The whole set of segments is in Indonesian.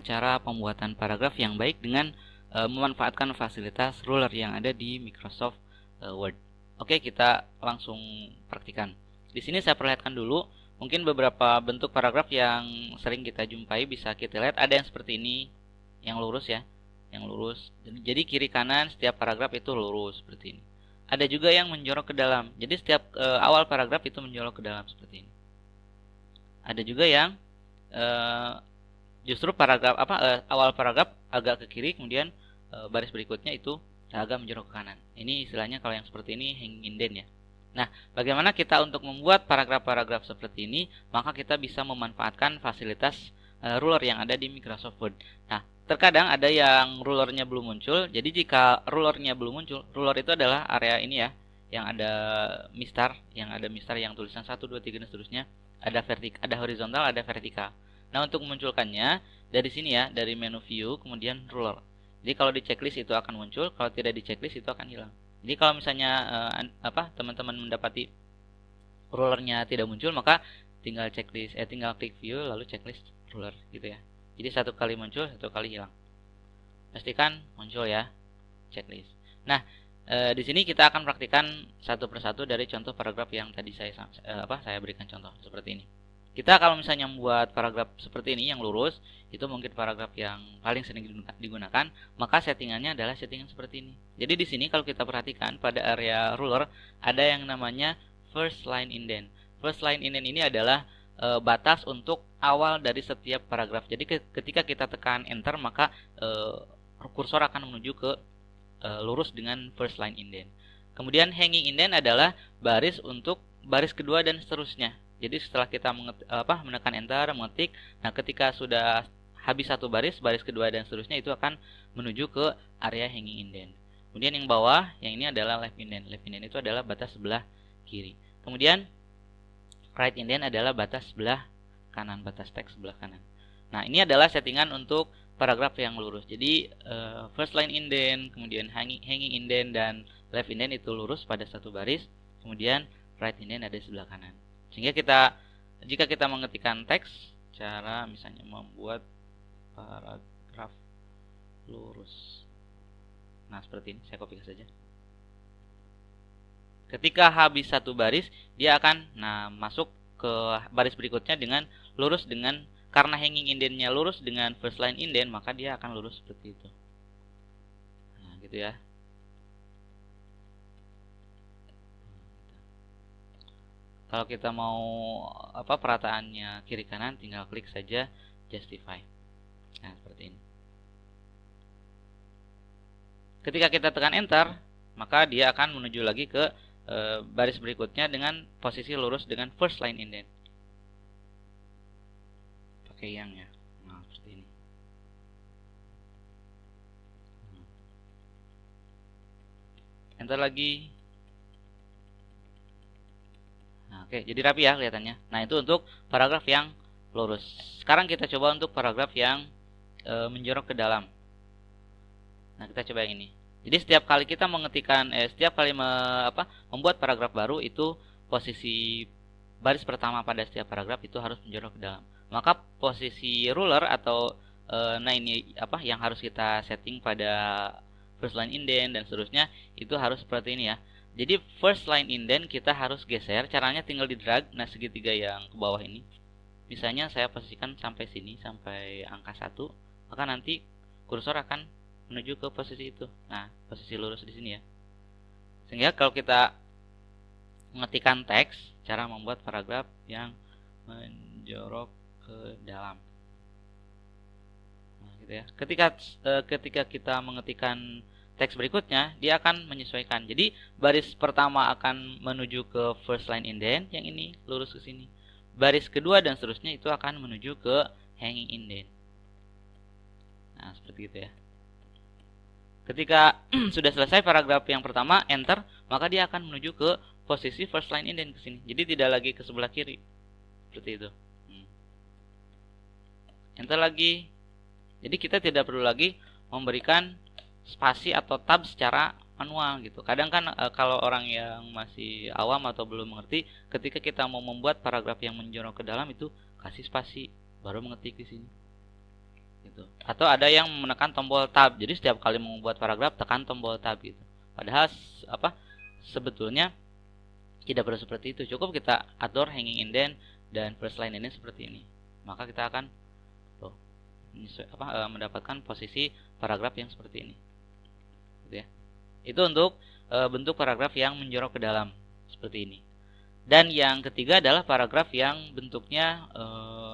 Cara pembuatan paragraf yang baik dengan memanfaatkan fasilitas ruler yang ada di Microsoft Word. Oke, kita langsung praktikan. Di sini saya perlihatkan dulu mungkin beberapa bentuk paragraf yang sering kita jumpai. Bisa kita lihat ada yang seperti ini, yang lurus ya, yang lurus. Jadi kiri kanan setiap paragraf itu lurus seperti ini. Ada juga yang menjorok ke dalam. Jadi setiap awal paragraf itu menjorok ke dalam seperti ini. Ada juga yang justru paragraf awal paragraf agak ke kiri, kemudian baris berikutnya itu agak menjorok ke kanan. Ini istilahnya kalau yang seperti ini hanging indent ya. Nah, bagaimana kita untuk membuat paragraf-paragraf seperti ini? Maka kita bisa memanfaatkan fasilitas ruler yang ada di Microsoft Word. Nah, terkadang ada yang rulernya belum muncul. Jadi jika rulernya belum muncul, ruler itu adalah area ini ya, yang ada mistar, yang tulisan 1 2 3 dan seterusnya. Ada horizontal, ada vertikal. Nah, untuk memunculkannya dari sini ya, dari menu view kemudian ruler. Jadi kalau di checklist itu akan muncul, kalau tidak di checklist itu akan hilang. Jadi kalau misalnya teman-teman mendapati rulernya tidak muncul, maka tinggal klik view lalu checklist ruler gitu ya. Jadi satu kali muncul, satu kali hilang. Pastikan muncul ya checklist. Nah, di sini kita akan praktikkan satu persatu dari contoh paragraf yang tadi saya berikan contoh seperti ini. Kita kalau misalnya membuat paragraf seperti ini yang lurus, itu mungkin paragraf yang paling sering digunakan, maka settingannya adalah settingan seperti ini. Jadi di sini kalau kita perhatikan pada area ruler ada yang namanya first line indent. First line indent ini adalah batas untuk awal dari setiap paragraf. Jadi ketika kita tekan enter, maka kursor akan menuju ke lurus dengan first line indent. Kemudian hanging indent adalah baris untuk baris kedua dan seterusnya. Jadi setelah kita menekan enter, mengetik, nah ketika sudah habis satu baris, baris kedua dan seterusnya itu akan menuju ke area hanging indent. Kemudian yang bawah, yang ini adalah left indent. Left indent itu adalah batas sebelah kiri. Kemudian right indent adalah batas sebelah kanan, batas teks sebelah kanan. Nah, ini adalah settingan untuk paragraf yang lurus. Jadi first line indent, kemudian hanging indent dan left indent itu lurus pada satu baris, kemudian right indent ada di sebelah kanan. Sehingga jika kita mengetikkan teks, cara misalnya membuat paragraf lurus. Nah, seperti ini, saya copy saja. Ketika habis satu baris, dia akan masuk ke baris berikutnya dengan lurus karena hanging indentnya lurus dengan first line indent, maka dia akan lurus seperti itu. Nah, gitu ya. Kalau kita mau perataannya kiri kanan, tinggal klik saja justify. Nah, seperti ini. Ketika kita tekan enter, maka dia akan menuju lagi ke baris berikutnya dengan posisi lurus dengan first line indent. Pakai yang ya. Nah, seperti ini. Enter lagi. Nah, oke, jadi rapi ya kelihatannya. Nah, itu untuk paragraf yang lurus. Sekarang kita coba untuk paragraf yang menjorok ke dalam. Nah, kita coba yang ini. Jadi setiap kali kita membuat paragraf baru, itu posisi baris pertama pada setiap paragraf itu harus menjorok ke dalam. Maka posisi ruler atau ini yang harus kita setting pada first line indent dan seterusnya itu harus seperti ini ya. Jadi first line indent kita harus geser, caranya tinggal di drag segitiga yang ke bawah ini. Misalnya saya posisikan sampai sini, sampai angka 1, maka nanti kursor akan menuju ke posisi itu. Nah, posisi lurus di sini ya. Sehingga kalau kita mengetikkan teks, cara membuat paragraf yang menjorok ke dalam. Nah, gitu ya. Ketika kita mengetikkan teks berikutnya, dia akan menyesuaikan. Jadi baris pertama akan menuju ke first line indent, yang ini lurus ke sini. Baris kedua dan seterusnya itu akan menuju ke hanging indent. Nah, seperti itu ya. Ketika sudah selesai paragraf yang pertama, enter, maka dia akan menuju ke posisi first line indent ke sini. Jadi tidak lagi ke sebelah kiri. Seperti itu. Enter lagi. Jadi kita tidak perlu lagi memberikan spasi atau tab secara manual gitu. Kadang kan kalau orang yang masih awam atau belum mengerti, ketika kita mau membuat paragraf yang menjorok ke dalam itu kasih spasi baru mengetik di sini. gitu. Atau ada yang menekan tombol tab, jadi setiap kali membuat paragraf tekan tombol tab gitu. Padahal sebetulnya tidak perlu seperti itu, cukup kita atur hanging indent dan first line ini seperti ini, maka kita akan mendapatkan posisi paragraf yang seperti ini gitu ya. Itu untuk bentuk paragraf yang menjorok ke dalam seperti ini. Dan yang ketiga adalah paragraf yang bentuknya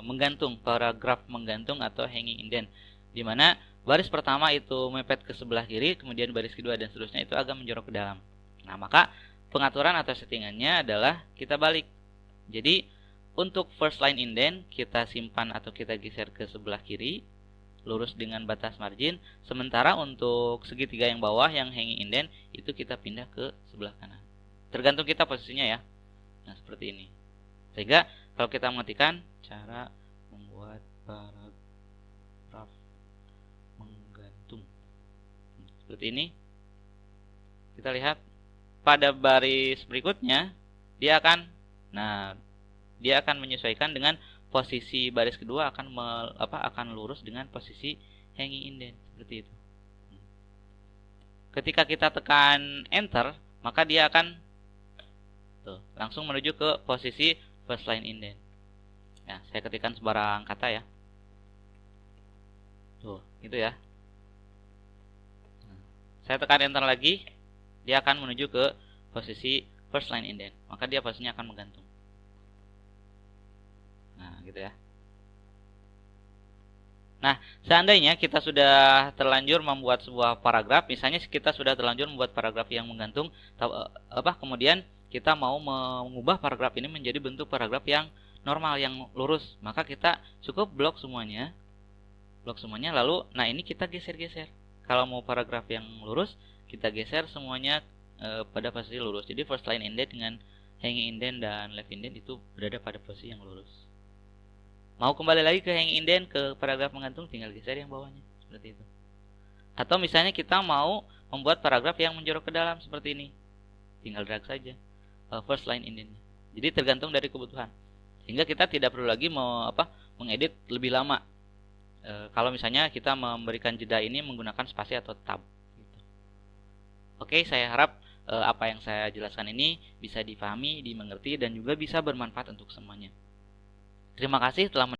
menggantung, paragraf menggantung atau hanging indent, di mana baris pertama itu mepet ke sebelah kiri, kemudian baris kedua dan seterusnya itu agak menjorok ke dalam. Nah, maka pengaturan atau settingannya adalah kita balik. Jadi untuk first line indent kita simpan atau kita geser ke sebelah kiri, lurus dengan batas margin. Sementara untuk segitiga yang bawah yang hanging indent itu kita pindah ke sebelah kanan. Tergantung kita posisinya ya. Nah, seperti ini. Sehingga kalau kita mengetikkan cara membuat paragraf menggantung seperti ini, kita lihat pada baris berikutnya dia akan menyesuaikan dengan posisi baris kedua, akan lurus dengan posisi hanging indent seperti itu. Ketika kita tekan enter, maka dia akan langsung menuju ke posisi first line indent. Ya, saya ketikkan sembarang kata ya. Gitu ya. Saya tekan enter lagi, dia akan menuju ke posisi first line indent, maka dia posisinya akan menggantung. Nah, gitu ya. Nah, seandainya kita sudah terlanjur membuat sebuah paragraf, misalnya kita sudah terlanjur membuat paragraf yang menggantung, kemudian kita mau mengubah paragraf ini menjadi bentuk paragraf yang normal, yang lurus, maka kita cukup blok semuanya, lalu, nah ini kita geser-geser. Kalau mau paragraf yang lurus, kita geser semuanya pada posisi lurus. Jadi first line indent dengan hanging indent dan left indent itu berada pada posisi yang lurus. Mau kembali lagi ke hanging indent, ke paragraf menggantung, tinggal geser yang bawahnya seperti itu. Atau misalnya kita mau membuat paragraf yang menjorok ke dalam seperti ini, tinggal drag saja first line indentnya. Jadi tergantung dari kebutuhan, sehingga kita tidak perlu lagi mengedit lebih lama. Kalau misalnya kita memberikan jeda ini menggunakan spasi atau tab gitu. Oke, saya harap apa yang saya jelaskan ini bisa dipahami, dimengerti, dan juga bisa bermanfaat untuk semuanya. Terima kasih telah